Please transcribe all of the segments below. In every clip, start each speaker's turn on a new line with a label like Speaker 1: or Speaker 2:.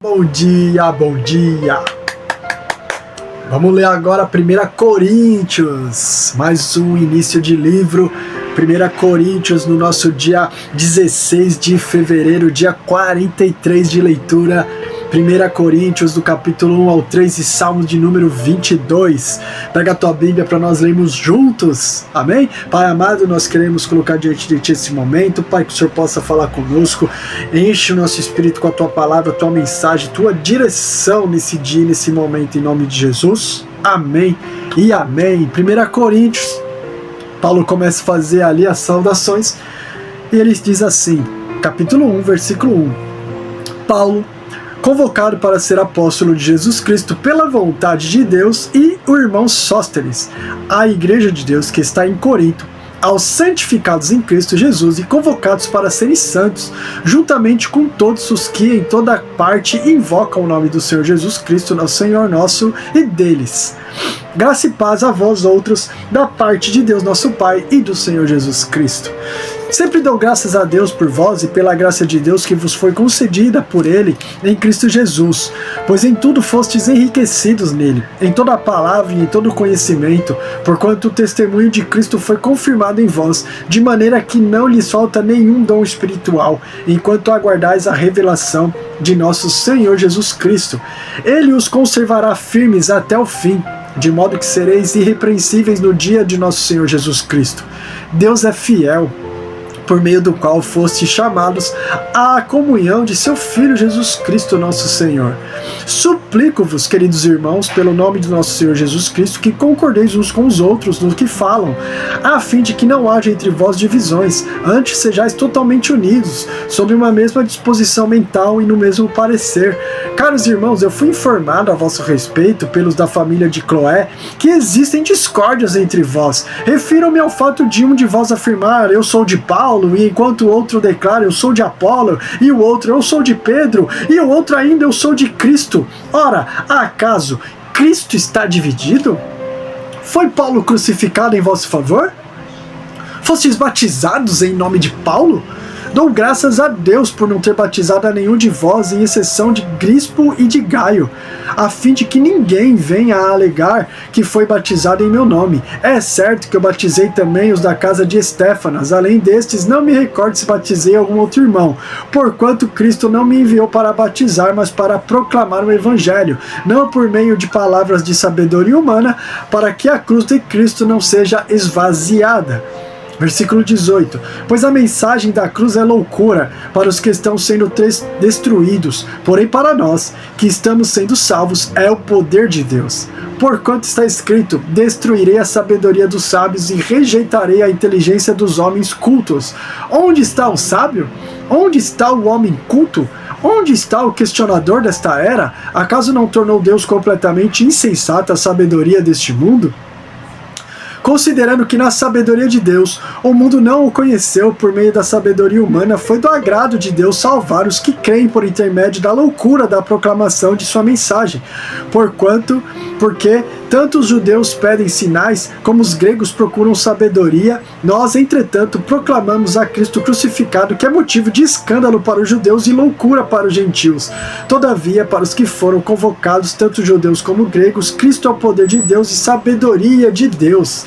Speaker 1: Bom dia, bom dia! Vamos ler agora 1 Coríntios, mais um início de livro. 1 Coríntios no nosso dia 16 de fevereiro, dia 43 de leitura. 1 Coríntios do capítulo 1 ao 3 e Salmo de número 22. Pega a tua Bíblia para nós lermos juntos, amém? Pai amado, nós queremos colocar diante de Ti esse momento, Pai, que o Senhor possa falar conosco, enche o nosso espírito com a Tua palavra, a Tua mensagem, Tua direção nesse dia, nesse momento, em nome de Jesus, amém e amém. 1 Coríntios, Paulo começa a fazer ali as saudações, e ele diz assim, capítulo 1, versículo 1, Paulo, convocado para ser apóstolo de Jesus Cristo pela vontade de Deus, e o irmão Sóstenes, a igreja de Deus que está em Corinto, aos santificados em Cristo Jesus e convocados para serem santos, juntamente com todos os que em toda parte invocam o nome do Senhor Jesus Cristo, nosso Senhor nosso, e deles. Graça e paz a vós outros, da parte de Deus nosso Pai e do Senhor Jesus Cristo. Sempre dou graças a Deus por vós e pela graça de Deus que vos foi concedida por Ele em Cristo Jesus, pois em tudo fostes enriquecidos nele, em toda a palavra e em todo o conhecimento, porquanto o testemunho de Cristo foi confirmado em vós, de maneira que não lhes falta nenhum dom espiritual, enquanto aguardais a revelação de nosso Senhor Jesus Cristo. Ele os conservará firmes até o fim, de modo que sereis irrepreensíveis no dia de nosso Senhor Jesus Cristo. Deus é fiel, por meio do qual fostes chamados à comunhão de seu Filho Jesus Cristo, nosso Senhor. Suplico-vos, queridos irmãos, pelo nome do nosso Senhor Jesus Cristo, que concordeis uns com os outros no que falam, a fim de que não haja entre vós divisões, antes sejais totalmente unidos, sob uma mesma disposição mental e no mesmo parecer. Caros irmãos, eu fui informado a vosso respeito, pelos da família de Cloé, que existem discórdias entre vós. Refiram-me ao fato de um de vós afirmar, eu sou de Paulo, e enquanto o outro declara, eu sou de Apolo, e o outro, eu sou de Pedro, e o outro ainda, eu sou de Cristo. Ora, acaso Cristo está dividido? Foi Paulo crucificado em vosso favor? Fostes batizados em nome de Paulo? Dou graças a Deus por não ter batizado a nenhum de vós, em exceção de Crispo e de Gaio, a fim de que ninguém venha a alegar que foi batizado em meu nome. É certo que eu batizei também os da casa de Estéfanas. Além destes, não me recordo se batizei algum outro irmão, porquanto Cristo não me enviou para batizar, mas para proclamar o Evangelho, não por meio de palavras de sabedoria humana, para que a cruz de Cristo não seja esvaziada. Versículo 18. Pois a mensagem da cruz é loucura para os que estão sendo destruídos, porém para nós, que estamos sendo salvos, é o poder de Deus. Porquanto está escrito, destruirei a sabedoria dos sábios e rejeitarei a inteligência dos homens cultos. Onde está o sábio? Onde está o homem culto? Onde está o questionador desta era? Acaso não tornou Deus completamente insensata a sabedoria deste mundo? Considerando que na sabedoria de Deus, o mundo não o conheceu por meio da sabedoria humana, foi do agrado de Deus salvar os que creem por intermédio da loucura da proclamação de sua mensagem. Porque tanto os judeus pedem sinais, como os gregos procuram sabedoria, nós, entretanto, proclamamos a Cristo crucificado, que é motivo de escândalo para os judeus e loucura para os gentios. Todavia, para os que foram convocados, tanto judeus como gregos, Cristo é o poder de Deus e sabedoria de Deus.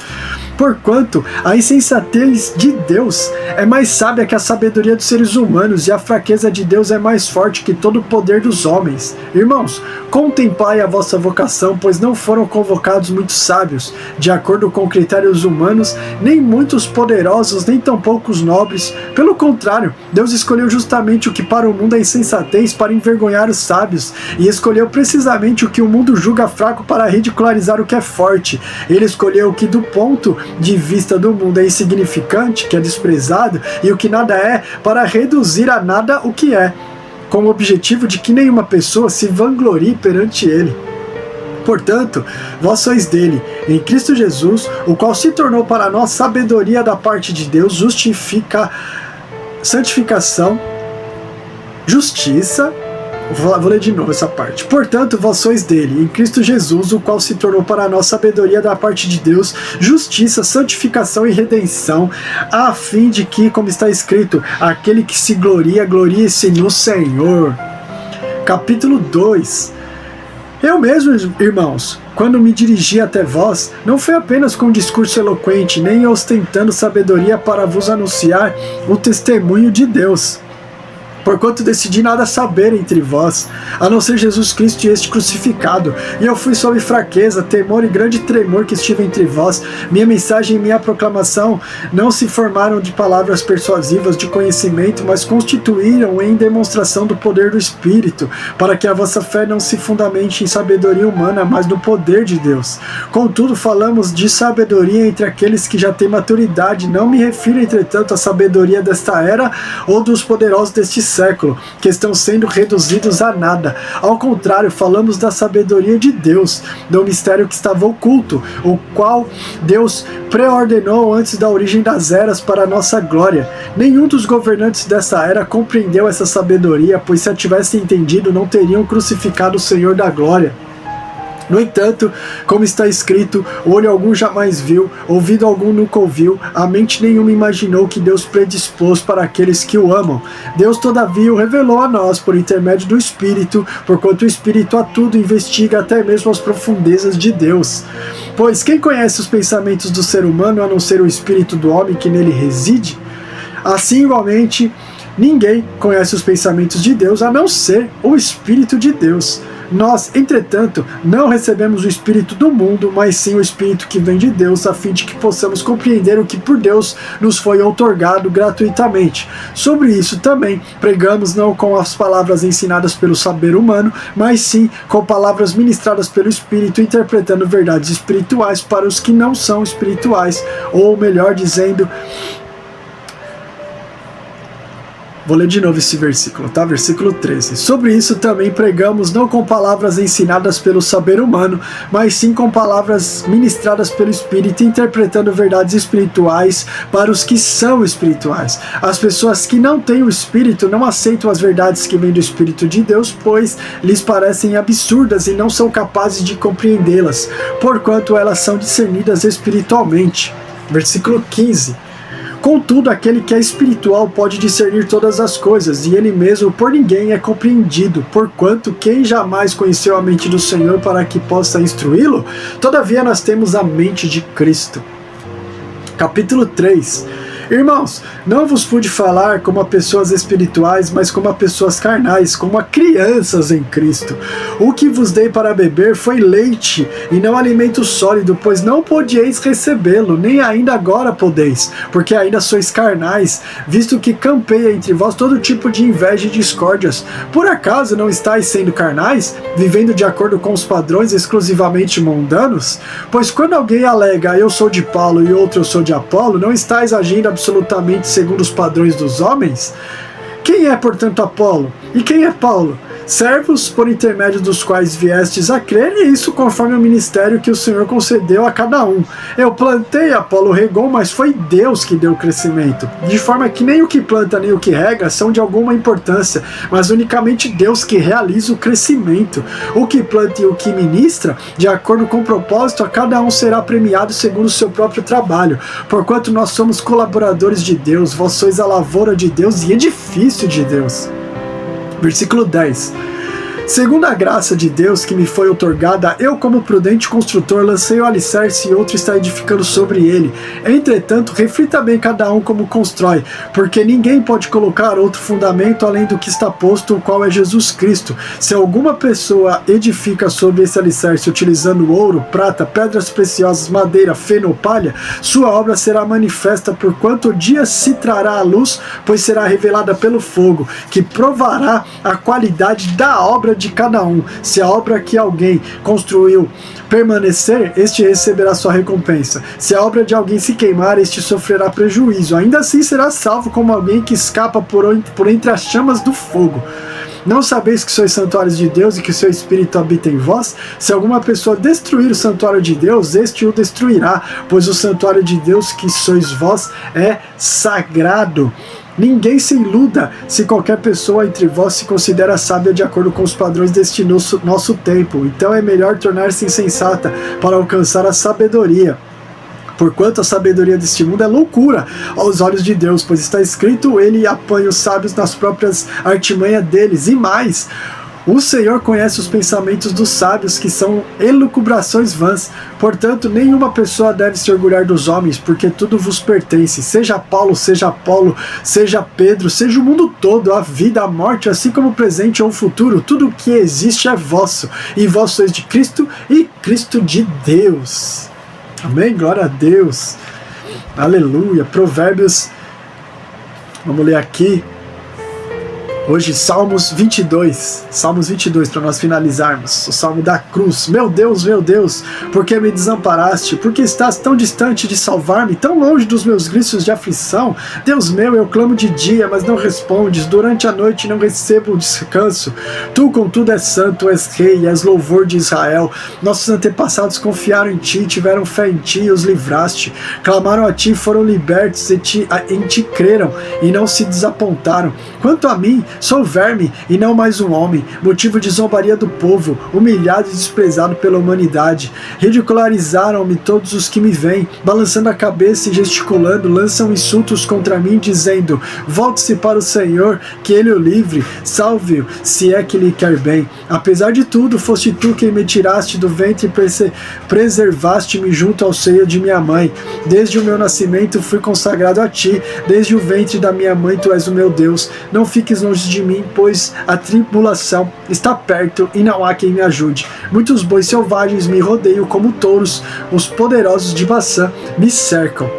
Speaker 1: Porquanto a insensatez de Deus é mais sábia que a sabedoria dos seres humanos, e a fraqueza de Deus é mais forte que todo o poder dos homens. Irmãos, contemplai a vossa vocação, pois não foram convocados muitos sábios, de acordo com critérios humanos, nem muitos poderosos, nem tampouco os nobres. Pelo contrário, Deus escolheu justamente o que para o mundo é insensatez para envergonhar os sábios, e escolheu precisamente o que o mundo julga fraco para ridicularizar o que é forte. Ele escolheu o que do ponto de vista do mundo é insignificante, que é desprezado, e o que nada é, para reduzir a nada o que é, com o objetivo de que nenhuma pessoa se vanglorie perante ele. Portanto, vós sois dele, em Cristo Jesus, o qual se tornou para nós sabedoria da parte de Deus, santificação, justiça. Vou ler de novo essa parte. Portanto, vós sois dele, em Cristo Jesus, o qual se tornou para nós sabedoria da parte de Deus, justiça, santificação e redenção, a fim de que, como está escrito, aquele que se gloria, glorie-se no Senhor. Capítulo 2. Eu mesmo, irmãos, quando me dirigi até vós, não foi apenas com discurso eloquente, nem ostentando sabedoria para vos anunciar o testemunho de Deus. Porquanto decidi nada saber entre vós, a não ser Jesus Cristo e este crucificado. E eu fui sob fraqueza, temor e grande tremor que estive entre vós. Minha mensagem e minha proclamação não se formaram de palavras persuasivas de conhecimento, mas constituíram em demonstração do poder do Espírito, para que a vossa fé não se fundamente em sabedoria humana, mas no poder de Deus. Contudo, falamos de sabedoria entre aqueles que já têm maturidade. Não me refiro, entretanto, à sabedoria desta era ou dos poderosos deste século, que estão sendo reduzidos a nada. Ao contrário, falamos da sabedoria de Deus, do mistério que estava oculto, o qual Deus preordenou antes da origem das eras para a nossa glória. Nenhum dos governantes dessa era compreendeu essa sabedoria, pois se a tivessem entendido, não teriam crucificado o Senhor da glória. No entanto, como está escrito, olho algum jamais viu, ouvido algum nunca ouviu, a mente nenhuma imaginou que Deus predispôs para aqueles que o amam. Deus, todavia, o revelou a nós por intermédio do Espírito, porquanto o Espírito a tudo investiga, até mesmo as profundezas de Deus. Pois quem conhece os pensamentos do ser humano, a não ser o Espírito do homem que nele reside? Assim, igualmente, ninguém conhece os pensamentos de Deus, a não ser o Espírito de Deus. Nós, entretanto, não recebemos o Espírito do mundo, mas sim o Espírito que vem de Deus, a fim de que possamos compreender o que por Deus nos foi outorgado gratuitamente. Sobre isso também pregamos não com as palavras ensinadas pelo saber humano, mas sim com palavras ministradas pelo Espírito, interpretando verdades espirituais para os que não são espirituais, ou melhor dizendo... Vou ler de novo esse versículo, tá? Versículo 13. Sobre isso também pregamos não com palavras ensinadas pelo saber humano, mas sim com palavras ministradas pelo Espírito, interpretando verdades espirituais para os que são espirituais. As pessoas que não têm o Espírito não aceitam as verdades que vêm do Espírito de Deus, pois lhes parecem absurdas e não são capazes de compreendê-las, porquanto elas são discernidas espiritualmente. Versículo 15. Contudo, aquele que é espiritual pode discernir todas as coisas, e ele mesmo por ninguém é compreendido, porquanto quem jamais conheceu a mente do Senhor para que possa instruí-lo? Todavia nós temos a mente de Cristo. Capítulo 3. Irmãos, não vos pude falar como a pessoas espirituais, mas como a pessoas carnais, como a crianças em Cristo. O que vos dei para beber foi leite, e não alimento sólido, pois não podieis recebê-lo, nem ainda agora podeis, porque ainda sois carnais, visto que campeia entre vós todo tipo de inveja e discórdias. Por acaso não estáis sendo carnais, vivendo de acordo com os padrões exclusivamente mundanos? Pois quando alguém alega, eu sou de Paulo e outro eu sou de Apolo, não estáis agindo absolutamente segundo os padrões dos homens? Quem é, portanto, Apolo? E quem é Paulo? Servos por intermédio dos quais viestes a crer, e isso conforme o ministério que o Senhor concedeu a cada um. Eu plantei, Apolo regou, mas foi Deus que deu o crescimento. De forma que nem o que planta nem o que rega são de alguma importância, mas unicamente Deus que realiza o crescimento. O que planta e o que ministra, de acordo com o propósito, a cada um será premiado segundo o seu próprio trabalho. Porquanto nós somos colaboradores de Deus, vós sois a lavoura de Deus e edifício de Deus. Versículo 10. Segundo a graça de Deus que me foi outorgada, eu como prudente construtor lancei o alicerce e outro está edificando sobre ele. Entretanto, reflita bem cada um como constrói, porque ninguém pode colocar outro fundamento além do que está posto, o qual é Jesus Cristo. Se alguma pessoa edifica sobre esse alicerce utilizando ouro, prata, pedras preciosas, madeira, feno ou palha, sua obra será manifesta, porquanto o dia se trará à luz, pois será revelada pelo fogo, que provará a qualidade da obra de cada um. Se a obra que alguém construiu permanecer, este receberá sua recompensa. Se a obra de alguém se queimar, este sofrerá prejuízo. Ainda assim será salvo como alguém que escapa por entre as chamas do fogo. Não sabeis que sois santuários de Deus e que o seu Espírito habita em vós? Se alguma pessoa destruir o santuário de Deus, este o destruirá, pois o santuário de Deus que sois vós é sagrado. Ninguém se iluda se qualquer pessoa entre vós se considera sábia de acordo com os padrões deste nosso tempo. Então é melhor tornar-se insensata para alcançar a sabedoria. Porquanto a sabedoria deste mundo é loucura aos olhos de Deus, pois está escrito, ele apanha os sábios nas próprias artimanhas deles. E mais, O Senhor conhece os pensamentos dos sábios, que são elucubrações vãs. Portanto, nenhuma pessoa deve se orgulhar dos homens, porque tudo vos pertence. Seja Paulo, seja Apolo, seja Pedro, seja o mundo todo, a vida, a morte, assim como o presente ou o futuro, tudo o que existe é vosso. E vós sois de Cristo e Cristo de Deus. Amém? Glória a Deus. Aleluia. Provérbios, vamos ler aqui. Hoje, Salmos 22, para nós finalizarmos, o Salmo da Cruz. Meu Deus, por que me desamparaste? Por que estás tão distante de salvar-me, tão longe dos meus gritos de aflição? Deus meu, eu clamo de dia, mas não respondes, durante a noite não recebo descanso. Tu, contudo, és santo, és rei, és louvor de Israel. Nossos antepassados confiaram em ti, tiveram fé em ti e os livraste. Clamaram a ti, foram libertos, em ti creram e não se desapontaram. Quanto a mim, sou verme e não mais um homem, motivo de zombaria do povo, humilhado e desprezado pela humanidade. Ridicularizaram-me todos os que me veem, balançando a cabeça e gesticulando, lançam insultos contra mim, dizendo: volte-se para o Senhor, que ele o livre, salve-o, se é que lhe quer bem. Apesar de tudo, foste tu quem me tiraste do ventre e preservaste-me junto ao seio de minha mãe. Desde o meu nascimento fui consagrado a ti, desde o ventre da minha mãe tu és o meu Deus. Não fiques longe de mim, pois a tribulação está perto e não há quem me ajude. Muitos bois selvagens me rodeiam como touros, os poderosos de Baçã me cercam.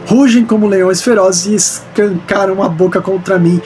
Speaker 1: Rugem como leões ferozes e escancaram a boca contra mim.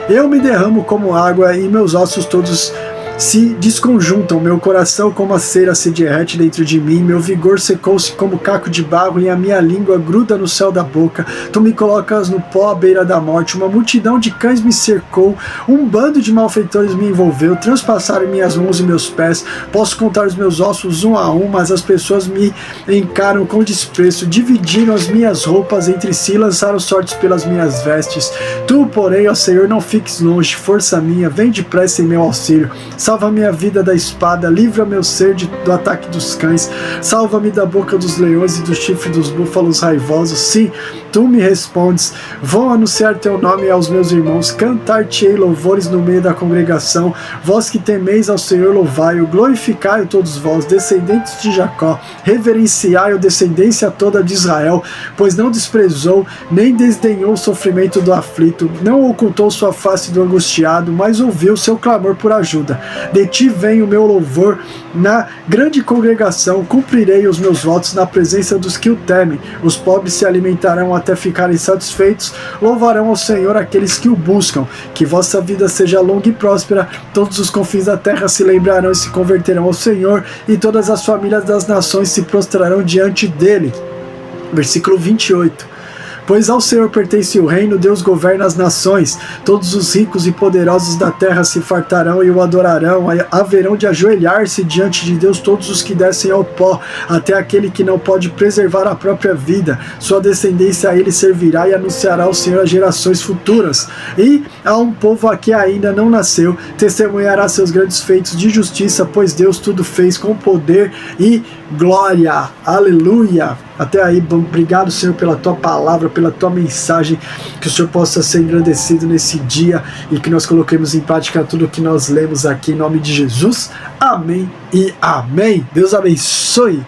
Speaker 1: Eu me derramo como água e meus ossos todos se desconjuntam, meu coração como a cera se derrete dentro de mim, meu vigor secou-se como caco de barro e a minha língua gruda no céu da boca. Tu me colocas no pó à beira da morte, uma multidão de cães me cercou, um bando de malfeitores me envolveu, transpassaram minhas mãos e meus pés. Posso contar os meus ossos um a um, mas as pessoas me encaram com desprezo, dividiram as minhas roupas entre si, lançaram sortes pelas minhas vestes. Tu, porém, ó Senhor, não fiques longe, força minha, vem depressa em meu auxílio. Salva minha vida da espada, livra meu ser do ataque dos cães, salva-me da boca dos leões e do chifre dos búfalos raivosos. Sim, tu me respondes. Vou anunciar teu nome aos meus irmãos, cantar-te-ei louvores no meio da congregação. Vós que temeis ao Senhor, louvai-o, glorificai-o todos vós, descendentes de Jacó, reverenciai-o, descendência toda de Israel, pois não desprezou, nem desdenhou o sofrimento do aflito, não ocultou sua face do angustiado, mas ouviu seu clamor por ajuda. De ti vem o meu louvor na grande congregação, cumprirei os meus votos na presença dos que o temem. Os pobres se alimentarão até ficarem satisfeitos, louvarão ao Senhor aqueles que o buscam. Que vossa vida seja longa e próspera, todos os confins da terra se lembrarão e se converterão ao Senhor, e todas as famílias das nações se prostrarão diante dele. Versículo 28. Pois ao Senhor pertence o reino, Deus governa as nações. Todos os ricos e poderosos da terra se fartarão e o adorarão. Haverão de ajoelhar-se diante de Deus todos os que descem ao pó, até aquele que não pode preservar a própria vida. Sua descendência a ele servirá e anunciará ao Senhor às gerações futuras. E a um povo a que ainda não nasceu, testemunhará seus grandes feitos de justiça, pois Deus tudo fez com poder e glória. Aleluia! Até aí, obrigado, Senhor, pela tua palavra, pela tua mensagem, que o Senhor possa ser engrandecido nesse dia e que nós coloquemos em prática tudo o que nós lemos aqui, em nome de Jesus. Amém e amém. Deus abençoe.